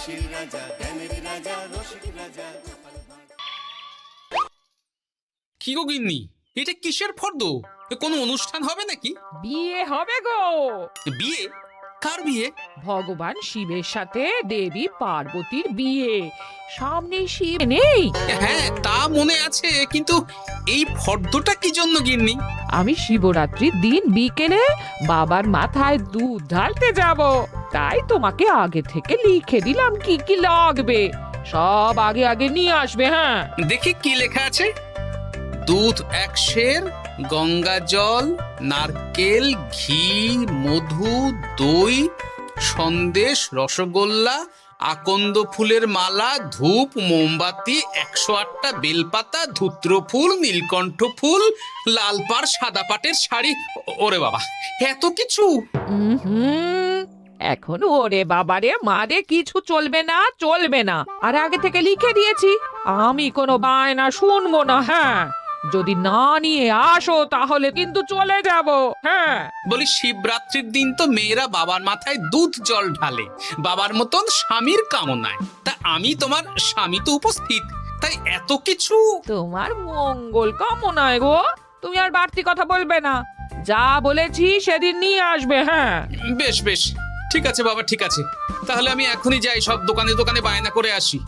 হাসির রাজা, জ্ঞানের রাজা, রসিক রাজা। কি গো গিন্নি, এটা কিসের ফর্দ? কোনো অনুষ্ঠান হবে নাকি? বিয়ে হবে গো। বিয়ে? কার বিয়ে? ভগবান শিবের সাথে দেবী পার্বতীর বিয়ে। সামনে শিব নেই? হ্যাঁ, তা মনে আছে, কিন্তু এই ফর্দটা কি জন্য গিন্নি? আমি শিবরাত্রির দিন বিকেলে বাবার মাথায় দুধ ঢালতে যাব, তাই তোমাকে আগে থেকে লিখে দিলাম কি কি লাগবে। সব আগে আগে নিয়ে আসবে। হ্যাঁ, দেখি কি লেখা আছে। দুধ 1 সের, গঙ্গা জল, নারকেল, ঘি, মধু, দই, সন্দেশ, রসগোল্লা, আকন্দ ফুলের মালা, ধূপ, মোমবাতি, 108টা বেলপাতা, ধূত্র ফুল, নীলকণ্ঠ ফুল, লাল পাড়, সাদা পাটের শাড়ি। ওরে বাবা, এত কিছু! হুম, এখন ওরে বাবারে মারে কিছু চলবে না, চলবে না। আর আগে থেকে লিখে দিয়েছি, আমি কোনো বায়না শুনবো না। হ্যাঁ, যদি না নিয়ে আসো তাহলে কিন্তু চলে যাব। হ্যাঁ, বলি, শিবরাত্রির দিন তো মেয়েরা বাবার মাথায় দুধ জল ঢালে বাবার মতন স্বামীর কামনায়। তা আমি তোমার স্বামী তো উপস্থিত, তাই এত কিছু। তোমার মঙ্গল কামনায় গো। তুমি আর বাড়তি কথা বলবে না, যা বলেছি সেদিন নিয়ে আসবে। হ্যাঁ, বেশ বেশ, ঠিক আছে বাবা, ঠিক আছে। তাহলে আমি এখনই যাই, সব দোকানে দোকানে বায়না করে আসি।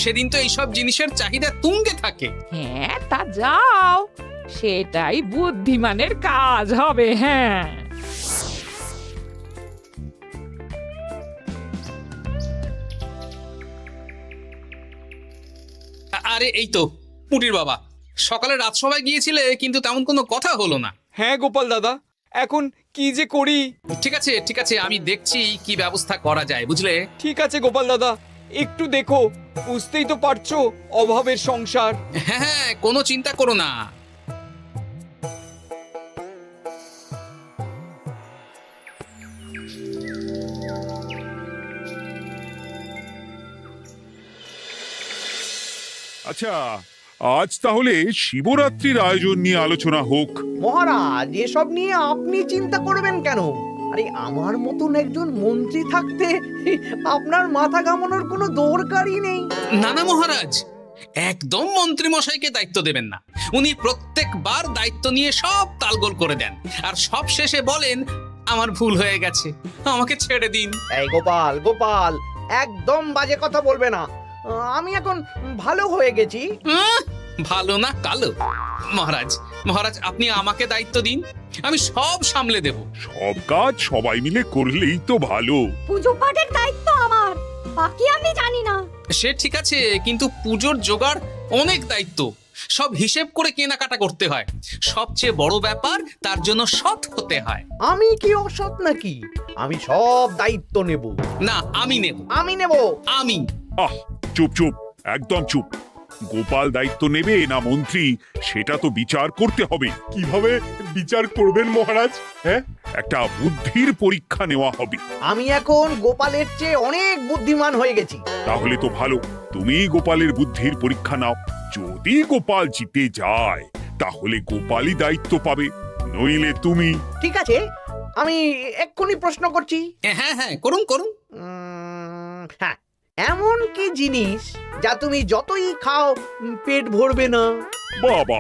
সেদিন তো এইসব জিনিসের চাহিদা তুঙ্গে থাকে। হ্যাঁ, তা যাও, সেটাই বুদ্ধিমানের কাজ হবে। হ্যাঁ, আরে এই তো পুটির বাবা, সকালে রাজসভায় গিয়েছিলে কিন্তু তেমন কোনো কথা হলো না। হ্যাঁ গোপাল দাদা, এখন কি যে করি। ঠিক আছে ঠিক আছে, আমি দেখছি কি ব্যবস্থা করা যায়, বুঝলে। ঠিক আছে গোপাল দাদা, একটু দেখো, বুঝতেই তো পারছো অভাবের সংসার। হ্যাঁ হ্যাঁ, কোনো চিন্তা করো না। আচ্ছা, আজ তাহলে শিবরাত্রির আয়োজন নিয়ে আলোচনা হোক। মহারাজ, এসব নিয়ে আপনি চিন্তা করবেন কেন? আরে আমার মতন একজন মন্ত্রী থাকতে আপনার মাথা ঘামানোর কোনো দরকারই নেই। না না মহারাজ, একদম মন্ত্রী মশাইকে দায়িত্ব দেবেন না। উনি প্রত্যেকবার দায়িত্ব নিয়ে সব তালগোল করে দেন, আর সব শেষে বলেন আমার ভুল হয়ে গেছে, আমাকে ছেড়ে দিন। এই গোপাল গোপাল, একদম বাজে কথা বলবে না। আমি এখন ভালো হয়ে গেছি। ভালো না কালো? মহারাজ মহারাজ, আপনি আমাকে দায়িত্ব দিন, আমি সব সামলে দেব। সব কাজ সবাই মিলে করলেই তো ভালো। পুজো পাঠের দায়িত্ব আমার, বাকি আমি জানি না। সে ঠিক আছে, কিন্তু পুজোর জোগাড় অনেক দায়িত্ব, সব হিসেব করে কেনাকাটা করতে হয়। সবচেয়ে বড় ব্যাপার, তার জন্য সৎ হতে হয়। আমি কি অসৎ নাকি? আমি সব দায়িত্ব নেব। না, আমি নেব। আমি নেব। আমি। আহ, চুপ চুপ, একদম চুপ। গোপাল দায়িত্ব নেবে না মন্ত্রী, সেটা তো বিচার করতে হবে। কিভাবে বিচার করবেন মহারাজ? হ্যাঁ, একটা বুদ্ধির পরীক্ষা নেওয়া হবে। আমি এখন গোপালের চেয়ে অনেক বুদ্ধিমান হয়ে গেছি। তাহলে তো ভালো, তুমি গোপালের বুদ্ধির পরীক্ষা নাও। যদি গোপাল জিতে যায় তাহলে গোপালই দায়িত্ব পাবে, নইলে তুমি। ঠিক আছে, আমি এক্ষুনি প্রশ্ন করছি। হ্যাঁ হ্যাঁ, করুন করুন। হ্যাঁ, এমন কি জিনিস যা তুমি যতই খাও পেট ভরবে না? বাবা,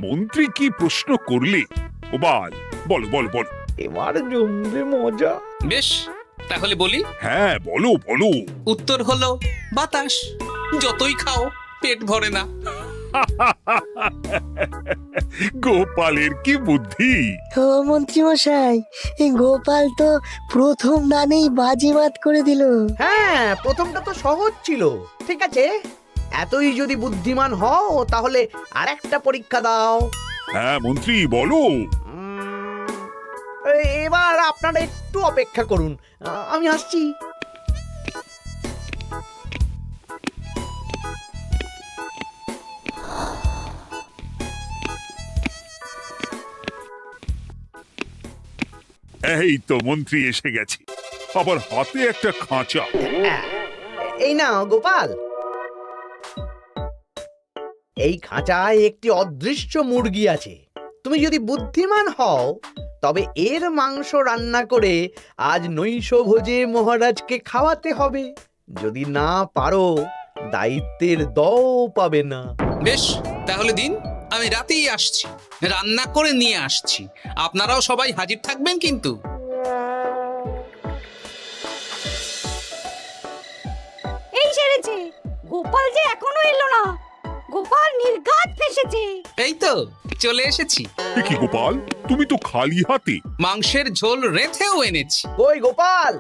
মন্ত্রী কি প্রশ্ন করলে! গোপাল, বলো বলো বলো। এবার জমবে মজা। বেশ, তাহলে বলি। হ্যাঁ, বলো বলো। উত্তর হলো বাতাস। যতই খাও পেট ভরে না। গোপালের কি বুদ্ধি! ও মন্ত্রী মশাই, এই গোপাল তো প্রথম দানেই বাজিমাত করে দিল। হ্যাঁ, প্রথমটা তো সহজ ছিল। ঠিক আছে, এতই যদি বুদ্ধিমান হও তাহলে আরেকটা পরীক্ষা দাও। হ্যাঁ মন্ত্রী, বলো। এবার আপনারা একটু অপেক্ষা করুন, আমি আসছি। এই তো মন্ত্রী এসে গেছে, আবার হাতে একটা খাঁচা। এই নাও গোপাল, এই খাঁচায় একটি অদৃশ্য মুরগি আছে। তুমি যদি বুদ্ধিমান হও তবে এর মাংস রান্না করে আজ নৈশভোজে মহারাজকে খাওয়াতে হবে। যদি না পারো দায়িত্বের দও পাবে না। বেশ, তাহলে দিন, আমি রাতেই আসছি, রান্না করে নিয়ে আসছি। আপনারাও সবাই হাজির থাকবেন কিন্তু। এই সেরেছে, গোপাল যে এখনো এলো না। গোপাল নির্ঘাত ফেসেছে। এই তো চলে এসেছি। এ কি গোপাল, তুমি তো খালি হাতে। মাংসের ঝোল রেঁধেও এনেছি। কই গোপাল,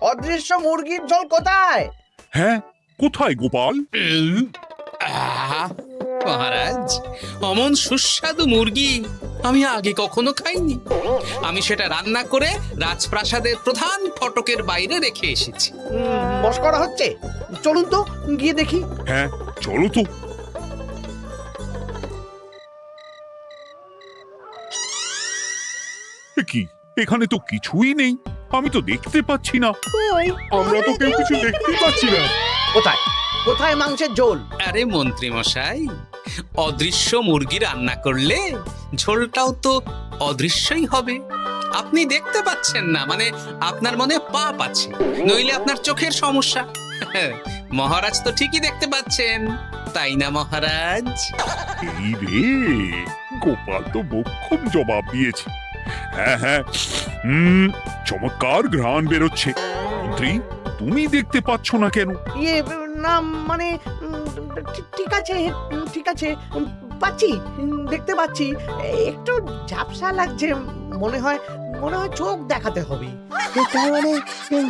অদৃশ্য মুরগির ঝোল কোথায়? হ্যাঁ, কোথায় গোপাল? আহ, মহারাজ, অমন সুস্বাদু মুরগি আমি আগে কখনো খাইনি। আমি সেটা রান্না করে রাজপ্রাসাদের প্রধান ফটকের বাইরে রেখে এসেছি। মস্করা হচ্ছে? চলুন তো গিয়ে দেখি। হ্যাঁ, চলো তো। এ কি, এখানে তো কিছুই নেই, আমি তো দেখতে পাচ্ছি না। আমরা তো কেউ কিছু দেখতেই পাচ্ছি না। কোথায় কোথায় মাংসের ঝোল? আরে মন্ত্রী মশাই, অদৃশ্য মুরগি রান্না করলে ঝোলটাও তো অদৃশ্যই হবে। আপনি দেখতে পাচ্ছেন না, মানে আপনার মনে পাপ আছে, নইলে আপনার চোখের সমস্যা। মহারাজ তো ঠিকই দেখতে পাচ্ছেন, তাই না মহারাজ? এই রে, গোপাল তো মোক্ষম জবাব দিয়েছে। হ্যাঁ হ্যাঁ, চমৎকার ঘ্রাণ বেরোচ্ছে। মন্ত্রী, তুমি দেখতে পাচ্ছ না কেন? ইয়ে না মানে ঠিক আছে ঠিক আছে, পাচ্ছি, দেখতে পাচ্ছি। একটু ঝাপসা লাগছে, মনে হয় চোখ দেখাতে হবে। তার মানে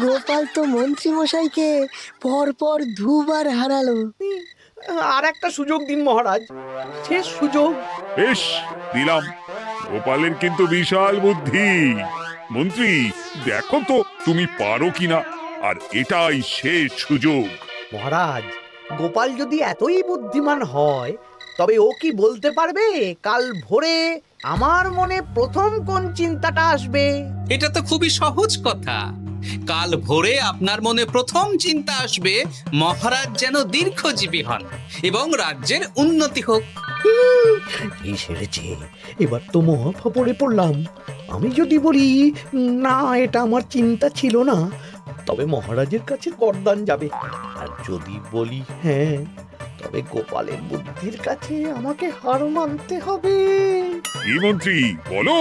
গোপাল তো মন্ত্রী মশাইকে পরপর দুবার হারালো। আর একটা সুযোগ দিন মহারাজ, শেষ সুযোগ। বেশ, দিলাম। গোপালের কিন্তু বিশাল বুদ্ধি। মন্ত্রী, দেখো তো তুমি পারো কিনা, আর এটাই শেষ সুযোগ। মহারাজ, গোপাল যদি এতই বুদ্ধিমান হয়, তবে ও কি বলতে পারবে কাল ভোরে আমার মনে প্রথম কোন চিন্তাটা আসবে? এটা তো খুবই সহজ কথা। কাল ভোরে আপনার মনে প্রথম চিন্তা আসবে মহারাজ যেন দীর্ঘজীবী হন এবং রাজ্যের উন্নতি হোক। এই সেরেছে, এবার তো মহা ফাপড়ে পড়লাম। আমি যদি বলি না, এটা আমার চিন্তা ছিল না, তবে মহারাজের কাছে গর্দান যাবে। আর যদি বলি হ্যাঁ, তবে গোপালের বুদ্ধির কাছে আমাকে হার মানতে হবে। কি মন্ত্রী, বলো।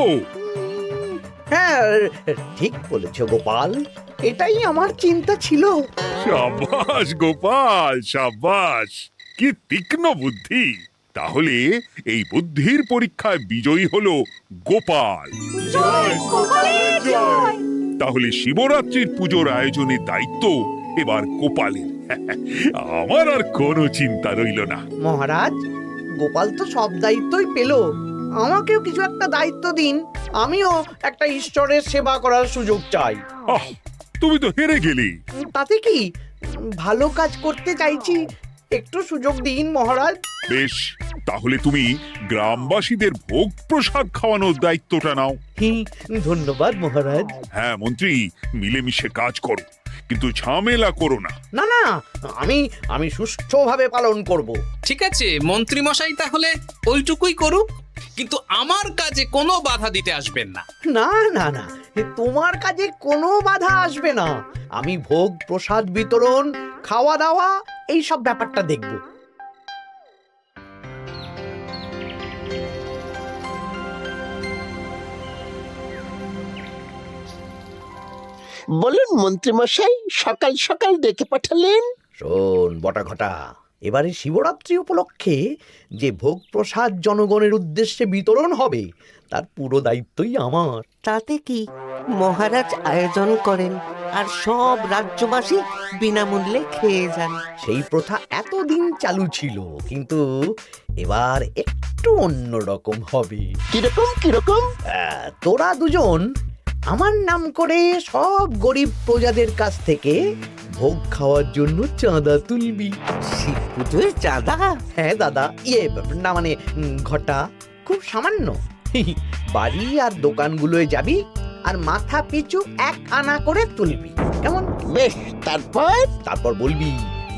হ্যাঁ, ঠিক বলেছ গোপাল, এটাই আমার চিন্তা ছিল। সাবাস গোপাল, সাবাস, কি তীক্ষ্ণ বুদ্ধি। তাহলে এই বুদ্ধির পরীক্ষায় বিজয়ী হলো গোপাল। জয় গোপালের জয়। তাহলে শিবরাত্রির পুজোর আয়োজনের দায়িত্ব এবার গোপালের। আমার আর কোনো চিন্তা রইল না। মহারাজ, গোপাল তো সব দায়িত্বই পেল, আমাকেও কিছু একটা দায়িত্ব দিন। আমিও একটা ঈশ্বরের সেবা করার সুযোগ চাই। আহ, তুমি তো হেরে গেলে। তাতে কি, ভালো কাজ করতে চাইছি, একটু সুযোগ দিন মহারাজ। বেশ, তাহলে তুমি গ্রামবাসীদের ভোগ প্রসাদ খাওয়ানোর দায়িত্বটা নাও। ধন্যবাদ মহারাজ। হ্যাঁ মন্ত্রী, মিলেমিশে কাজ করো, কিন্তু ঝামেলা করো না। না না, আমি সুষ্ঠুভাবে পালন করব। ঠিক আছে মন্ত্রী মশাই, তাহলে ওইটুকুই করুক, কিন্তু আমার কাজে কোনো বাধা দিতে আসবেন না। না না না, তোমার কাজে কোনো বাধা আসবে না। আমি ভোগ প্রসাদ বিতরণ, খাওয়া দাওয়া, এই সব ব্যাপারটা দেখব। বলুন মন্ত্রীমশাই, সকাল সকাল ডেকে পাঠালেন। শোন বটাঘটা, এবারে শিবরাত্রি উপলক্ষে যে ভোগ প্রসাদ জনগণের উদ্দেশ্যে বিতরণ হবে, তার পুরো দায়িত্বই আমার। তাতে কি, মহারাজ আয়োজন করেন আর সব রাজ্যবাসী বিনামূল্যে খেয়ে যান। সেই প্রথা এতদিন চালু ছিল, কিন্তু এবার একটু অন্যরকম হবে। কিরকম কিরকম? তোরা দুজন আমার নাম করে সব গরিব প্রজাদের কাছ থেকে ভোগ খাওয়ার জন্য চাঁদা তুলবি। শিব পুজোয় চাঁদা? হ্যাঁ দাদা, না মানে ঘটা, খুব সামান্য। বাড়ি আর দোকানগুলোয় যাবি আর মাথা পিছু 1 আনা করে তুলবি, কেমন? বেশ, তারপর বলবি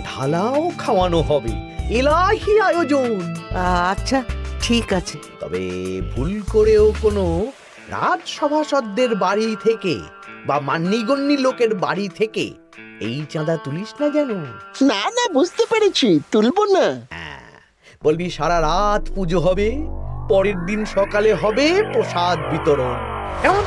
ঢালাও খাওয়ানো হবে, এলাহি আয়োজন। আচ্ছা ঠিক আছে। তবে ভুল করেও কোনো রাজসভাসদদের বাড়ি থেকে বা মান্যিগণ্যি লোকের বাড়ি থেকে এই চাঁদা তুলিস না যেন। না না, বুঝতে পেরেছি, তুলবো না। বলবি সারা রাত পুজো হবে, পরের দিন সকালে হবে প্রসাদ বিতরণ, কেমন?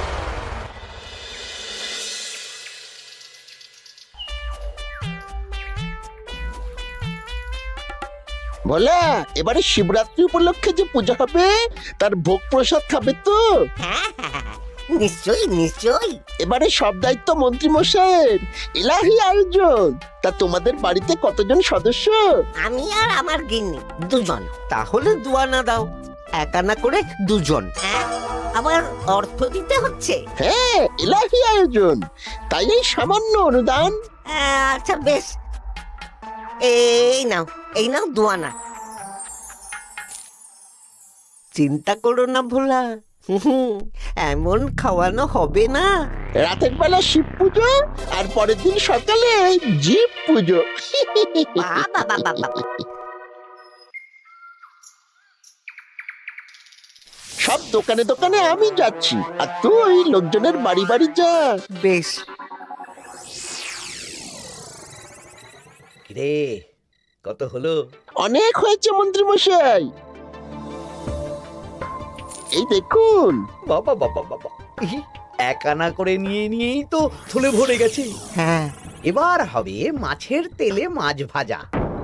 বলা, এবারে শিবরাত্রি উপলক্ষে যে পূজা হবে তার ভোগ প্রসাদ খাবে তো? নিশ্চয়ই নিশ্চয়ই। এবারে সব দায়িত্ব মন্ত্রী মশাইয়ের, এলাহি আয়োজন। তা তোমাদের বাড়িতে কতজন সদস্য? আমি আর আমার গিন্নি দুজন। তাহলে দুয়ানা দাও, এক আনা করে দুজন। আবার অর্থ দিতে হচ্ছে? হ্যাঁ, এলাহি আয়োজন, তাই এই সামান্য অনুদান। আচ্ছা বেশ, এই নাও দুয়ানা। চিন্তা করো না ভোলা, এমন খাওয়ানো হবে না। রাতের বেলা শিব পুজো আর পরের দিন সকালে জীব পুজো। সব দোকানে দোকানে আমি যাচ্ছি, আর তুই লোকজনের বাড়ি বাড়ি যা। বেশ। রে, কত হলো? অনেক হয়েছে মন্ত্রী মশাই, এই দেখুন। বাবা বাবা বাবা, এক আনা করে নিয়েই তো থলে ভরে গেছে। হ্যাঁ, এবার হবে মাছের তেলে মাছ ভাজা।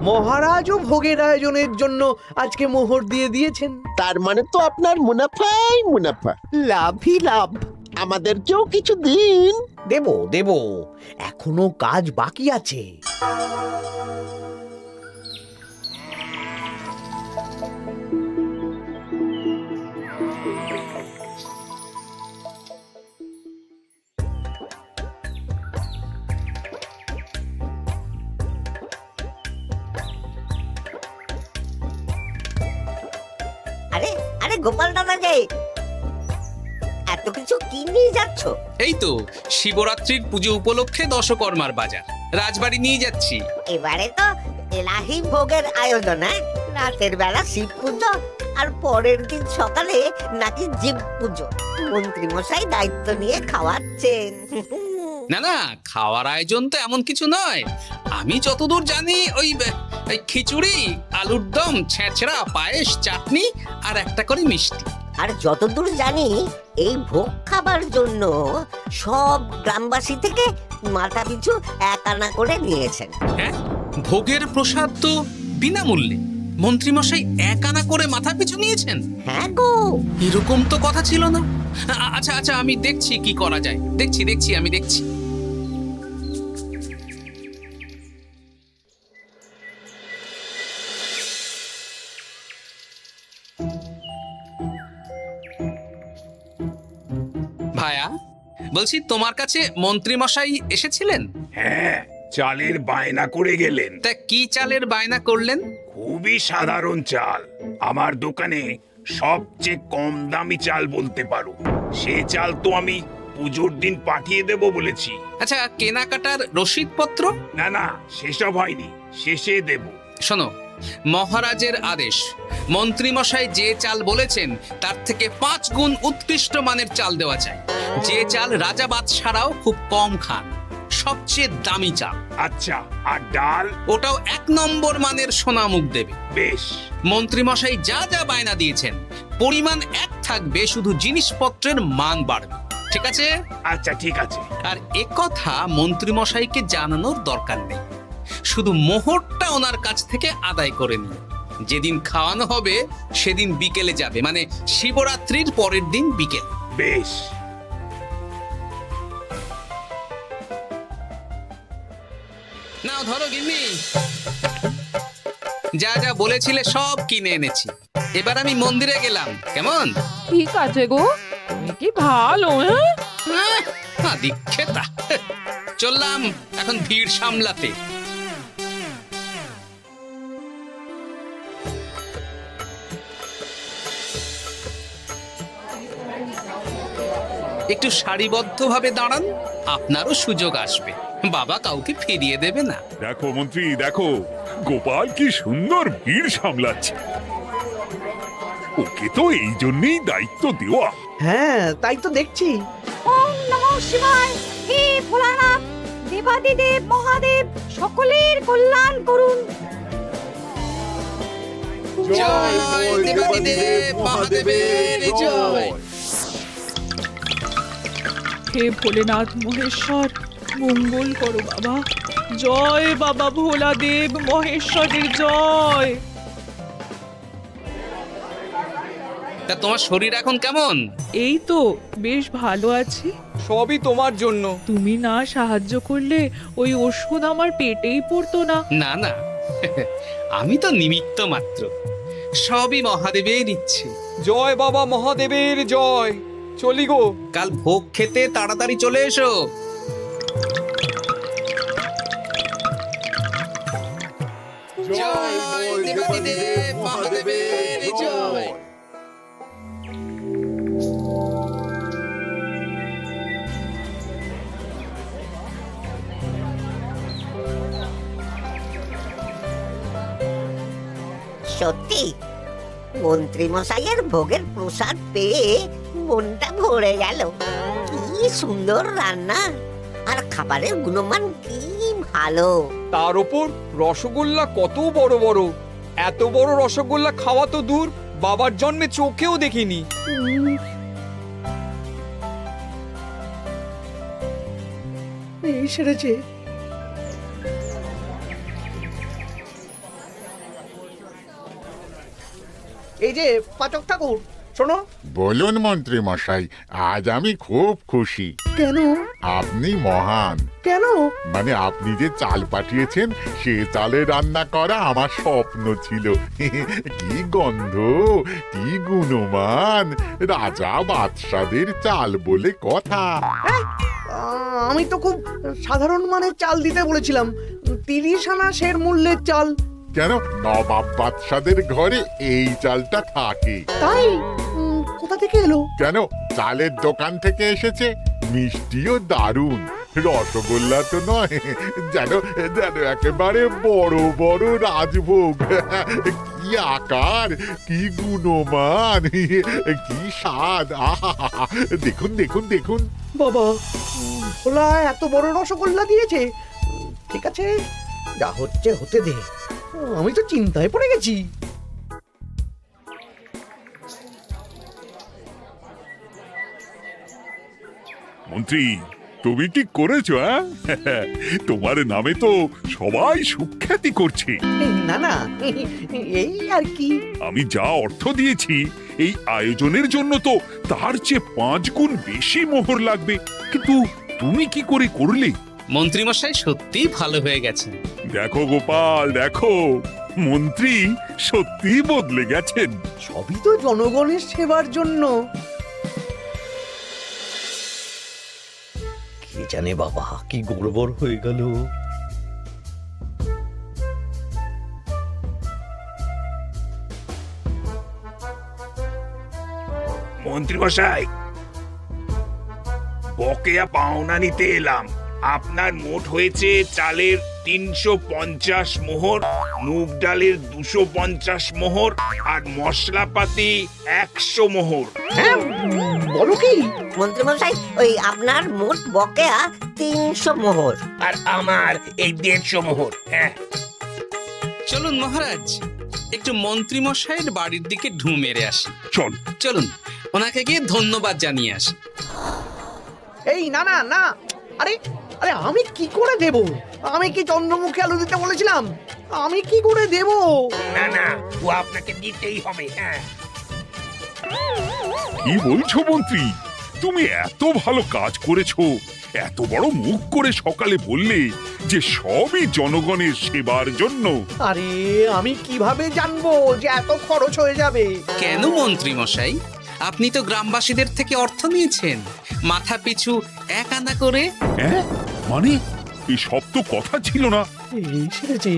মহারাজও ভোগের আয়োজনের জন্য আজকে মোহর দিয়ে দিয়েছেন। তার মানে তো আপনার মুনাফাই মুনাফা, লাভই লাভ। আমাদেরকেও কিছু দিন। দেব, এখনো কাজ বাকি আছে। আরে আরে গোপাল দাদা যে, এত কিছু কি নিয়ে যাচ্ছ? এই তো শিবরাত্রির পুজো উপলক্ষে দশকর্মার বাজার রাজবাড়ি নিয়ে যাচ্ছি। এবারে তো এলাহি ভোগের আয়োজন। রাতের বেলা শিব পুজো আর পরের দিন সকালে নাকি জীব পুজো। মন্ত্রী মশাই দায়িত্ব নিয়ে খাওয়াচ্ছেন। না না, খাওয়ার আয়োজন তো এমন কিছু নয়। আমি যতদূর জানি ওই খিচুড়ি, আলুর দম, ছেঁচড়া, পায়েস, চাটনি আর একটা করে মিষ্টি। আর যতদূর জানি এই ভোগ খাবার জন্য সব গ্রামবাসী থেকে মাথা পিছু এক আনা করে নিয়েছেন। হ্যাঁ, ভোগের প্রসাদ তো বিনামূল্যে। মন্ত্রীমশাই এক আনা করে মাথা পিছু নিয়েছেন? হ্যাঁ গো, এরকম তো কথা ছিল না। আচ্ছা, আমি দেখছি কি করা যায়। দেখছি আমি দেখছি। ভায়া, বলছি তোমার কাছে মন্ত্রীমশাই এসেছিলেন? হ্যাঁ, চালের বায়না করে গেলেন। তা কি চালের বায়না করলেন? খুবই সাধারণ চাল, আমার দোকানে সবচেয়ে কম দামি চাল বলতে পারো। সে চাল তো আমি পুজোর দিন পাঠিয়ে দেব বলেছি। আচ্ছা, কেনাকাটার রসিদপত্র? না না, সেসব হয়নি, শেষে দেব। শোনো, মহারাজের আদেশ, মন্ত্রীমশাই যে চাল বলেছেন তার থেকে 5 গুণ উৎকৃষ্ট মানের চাল দেওয়া চাই। যে চাল রাজা বাদশারাও খুব কম খান, সবচেয়ে দামি চাল। আচ্ছা, আর ডাল? ওটাও 1 নম্বর মানের সোনামুখ দেবে। বেশ। মন্ত্রীমশাই যা যা বায়না দিয়েছেন পরিমাণ এক থাকবে, শুধু জিনিসপত্রের মান বাড়বে। ঠিক আছে? আচ্ছা, ঠিক আছে। আর একথা মন্ত্রীমশাইকে জানানোর দরকার নেই, শুধু মোহরটা ওনার কাছ থেকে আদায় করে নিন। যেদিন খাওয়ানো হবে সেদিন বিকেলে যাবে, মানে শিবরাত্রির পরের দিন বিকেল। বেশ। নাও ধরো গিন্নি, যা যা বলেছিলে সব কিনে এনেছি। এবার আমি মন্দিরে গেলাম, কেমন? ঠিক আছে গো, তুমি কি ভালো। দীক্ষেতা, চললাম এখন ভিড় সামলাতে। একটু সারিবদ্ধভাবে দাঁড়ান, আপনারও সুযোগ আসবে। বাবা কাউকে ফিরিয়ে দেবে না। দেখো মন্ত্রী, দেখো গোপাল কি সুন্দর ভিড় সামলাচ্ছে। ওকে তো এই জন্যই দায়িত্ব দেওয়া। হ্যাঁ, তাই তো দেখছি। ওম নমঃ শিবায়। হে ভোলানাথ, দেব দেবাদিদেব মহাদেব সকলের কল্যাণ করুন। জয় দেবাদিদেব মহাদেবের জয়। হে ভোলেনাথ মহেশ্বর, মঙ্গল করো বাবা। জয় বাবা ভোলাদেব মহেশ্বরের জয়। তা তোমার শরীর এখন কেমন? এই তো বেশ ভালো আছি। সবই তোমার জন্য। তুমি না সাহায্য করলে ওই ওষুধ আমার পেটেই পড়তো না। না না, আমি তো নিমিত্ত মাত্র, সবই মহাদেবের ইচ্ছে। জয় বাবা মহাদেবের জয়। চলি গো। কাল ভোগ খেতে তাড়াতাড়ি চলে এসো। জয় দেবাদিদেব মহাদেবের জয়। সত্যি মন্ত্রী মশাইয়ের ভোগের প্রসাদ পেয়ে মনটা ভরে গেল। কি সুন্দর রান্না, আর খাবারের গুণমান কি ভালো। তার উপর রসগোল্লা কত বড় বড়। এত বড় রসগোল্লা খাওয়া তো দূর, বাবার জন্মে চোখেও দেখিনি। এই সেরেছে। এই যে পাচক ঠাকুর, শোনো। বলুন মন্ত্রী মশাই, আজ আমি খুব খুশি। কেন? আপনি মহান। কেন? মানে আপনি যে চাল পাঠিয়েছেন সে চালে রান্না করা আমার স্বপ্ন ছিল। কি গন্ধ, কি গুণমান, রাজা বাদশাদের চাল বলে কথা। আমি তো খুব সাধারণ মানের চাল দিতে বলেছিলাম, 30 আনা সের মূল্যের চাল। কেন, নবাব বাদশাদের ঘরে এই চালটা থাকে। তাই? কোথা থেকে এলো? কেন, চালের দোকান থেকে এসেছে। মিষ্টিও দারুণ, রসগোল্লা তো নয়, যেন যেন একেবারে বড় বড় রাজভোগ। কি আকার, কি গুণমান, কি স্বাদ। আহা, দেখুন দেখুন দেখুন। বাবা, ভোলা এত বড় রসগোল্লা দিয়েছে। ঠিক আছে, যা হচ্ছে হতে দে। আমি তো চিন্তায় পড়ে গেছি। মন্ত্রী, তুমি কি করেছো? তোমার নামে তো সবাই সুখ্যাতি করছে। না না, এই আর কি। আমি যা অর্থ দিয়েছি এই আয়োজনের জন্য তো তার চেয়ে 5 গুণ বেশি মোহর লাগবে, কিন্তু তুমি কি করে করলে? মন্ত্রীমশাই সত্যি ভালো হয়ে গেছে। দেখো গোপাল, দেখো মন্ত্রী সত্যি বদলে গেছেন। সবই তো জনগণের সেবার জন্য। কে জানে বাবা, কি গড়বড় হয়ে গেল। মন্ত্রী মশাই, বকেয়া পাওনা নিতে এলাম। আপনার মোট হয়েছে চালের 350 মোহর, মুগ ডালের 250 মোহর, আর মশলাপাতি 100 মোহর। বলো কি? মন্ত্রী মশাই, ওই আপনার মোট বকেয়া 300 মোহর। আর আমার এই 150 মোহর। হ্যাঁ, চলুন মহারাজ, একটু মন্ত্রীমশাইয়ের বাড়ির দিকে ঢু মেরে আসি। চল। চলুন, ওনাকে গিয়ে ধন্যবাদ জানিয়ে আসি। এই না না না, আরে আরে আমি কি করে দেব? আমি কি চন্দ্রমুখী আলু দিতে বলেছিলাম? আমি কি করে দেব? না না, ও আপনাকে দিতেই হবে। হ্যাঁ, কি বলছো মন্ত্রী? তুমি এত ভালো কাজ করেছো, এত বড় মুখ করে সকালে বললে যে সবই জনগণের সেবার জন্য। আরে আমি কিভাবে জানবো যে এত খরচ হয়ে যাবে? কেন মন্ত্রীমশাই, আপনি তো গ্রামবাসীদের থেকে অর্থ নিয়েছেন, মাথা পিছু 1 আনা করে। মানে এই সব তো কথা ছিল না। এই সেরেছে,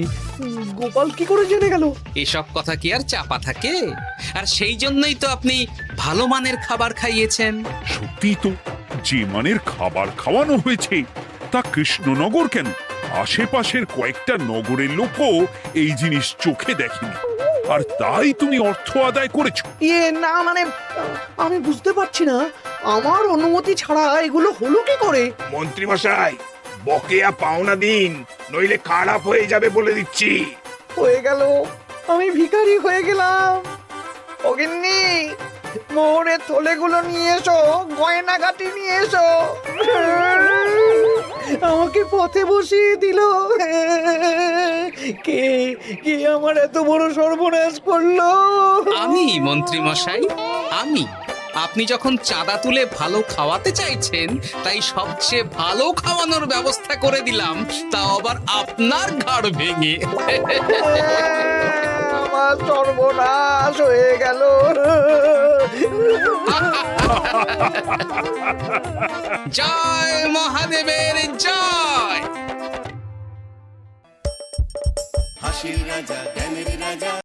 গোপাল কি করে জেনে গেল? এসব কথা কি আর চাপা থাকে? আর সেই জন্যই তো আপনি ভালো মানের খাবার খাইয়েছেন। সত্যি তো, যে মানের খাবার খাওয়ানো হয়েছে তা কৃষ্ণনগর কেন, আশেপাশের কয়েকটা নগরের লোকও এই জিনিস চোখে দেখেনি, আর তাই তুমি অর্থ আদায় করেছো। না মানে আমি বুঝতে পারছি না, আমার অনুমতি ছাড়া এগুলো হলো কি করে? মন্ত্রী মশাই, বকেয়া পাওনা দিন, নইলে খারাপ হয়ে যাবে বলে দিচ্ছি। হয়ে গেল, আমি ভিখারি হয়ে গেলাম। অগিন্নি, মোহরের থলেগুলো নিয়ে এসো, গয়নাগাটি নিয়ে এসো। আমাকে পথে বসিয়ে দিল। কে কে আমার এত বড় সর্বনাশ করলো? আমি মন্ত্রী মশাই, আমি। আপনি যখন চাঁদা তুলে ভালো খাওয়াতে চাইছেন, তাই সবচেয়ে ভালো খাওয়ানোর ব্যবস্থা করে দিলাম, তাও আবার আপনার ঘাড় ভেঙে। আমার সর্বনাশ হয়ে গেল। জয় মহাদেবের জয়। হাসির রাজা জ্ঞানের রাজা